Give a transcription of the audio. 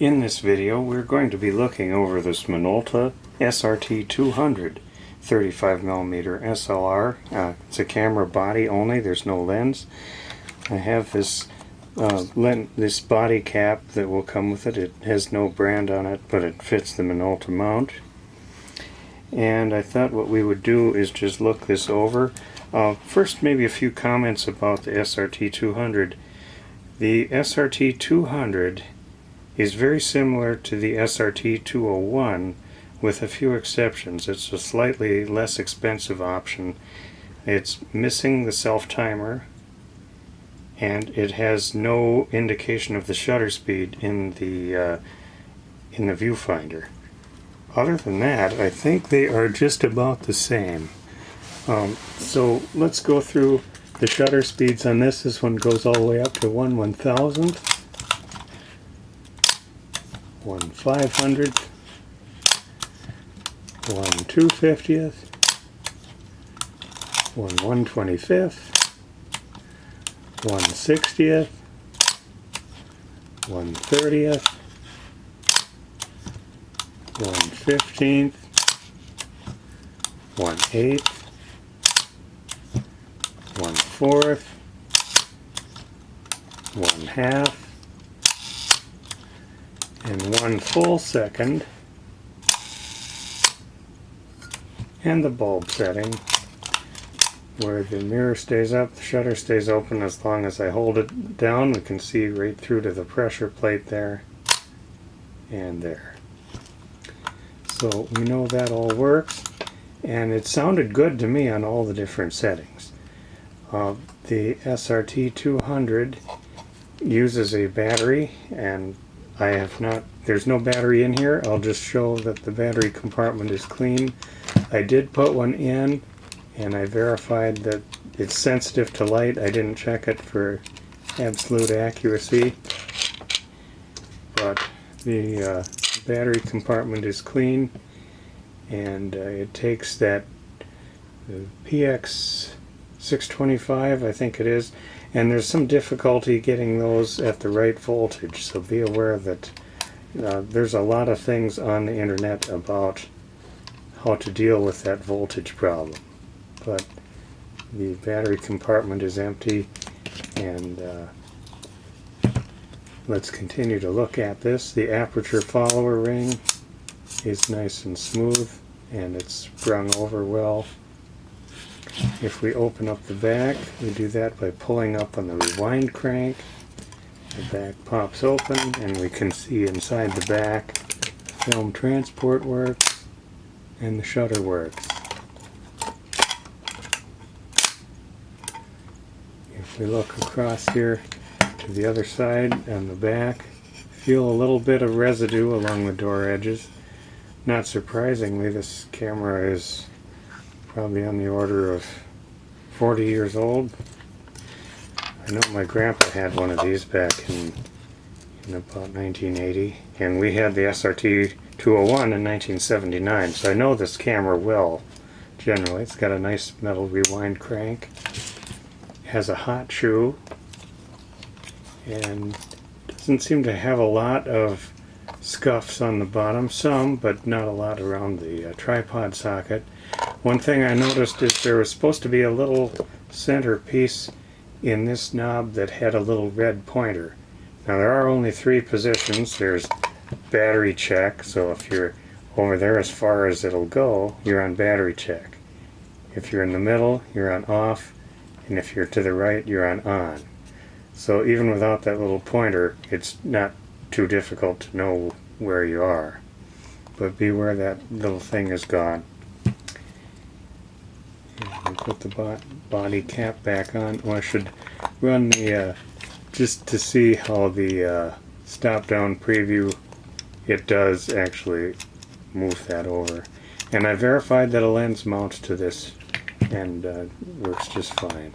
In this video we're going to be looking over this Minolta SRT 200 35mm SLR. It's a camera body only, there's no lens. I have this this body cap that will come with it. It has no brand on it, but it fits the Minolta mount. And I thought what we would do is just look this over. First, maybe a few comments about the SRT 200. The SRT 200 is very similar to the SRT 201 with a few exceptions. It's a slightly less expensive option. It's missing the self-timer, and it has no indication of the shutter speed in the viewfinder. Other than that, I think they are just about the same. So let's go through the shutter speeds on this. This one goes all the way up to 1/1000th, 1/500th, 1/250th, 1/125th, 1/60th, 1/30th, 1/15th, 1/8th, 1/4th, 1/2, and 1 full second, and the bulb setting, where the mirror stays up, the shutter stays open as long as I hold it down. We can see right through to the pressure plate there and there. So we know that all works, and it sounded good to me on all the different settings. The SRT 200 uses a battery, and there's no battery in here. I'll just show that the battery compartment is clean. I did put one in, and I verified that it's sensitive to light. I didn't check it for absolute accuracy, but the battery compartment is clean, and it takes that PX 625, I think it is, and there's some difficulty getting those at the right voltage, so be aware that there's a lot of things on the internet about how to deal with that voltage problem. But the battery compartment is empty, and let's continue to look at this. The aperture follower ring is nice and smooth, and it's sprung over well. If we open up the back, we do that by pulling up on the rewind crank. The back pops open, and we can see inside the back film transport works and the shutter works. If we look across here to the other side on the back, feel a little bit of residue along the door edges. Not surprisingly, this camera is probably on the order of 40 years old. I know my grandpa had one of these back in about 1980, and we had the SRT 201 in 1979, so I know this camera well, generally. It's got a nice metal rewind crank, has a hot shoe, and doesn't seem to have a lot of scuffs on the bottom. Some, but not a lot around the tripod socket. One thing I noticed is there was supposed to be a little center piece in this knob that had a little red pointer. Now there are only 3 positions. There's battery check, so if you're over there as far as it'll go, you're on battery check. If you're in the middle, you're on off, and if you're to the right, you're on. So even without that little pointer, it's not too difficult to know where you are. But beware that little thing is gone. And put the body cap back on. Well, I should run the just to see how the stop-down preview, it does actually move that over. And I verified that a lens mounts to this and works just fine.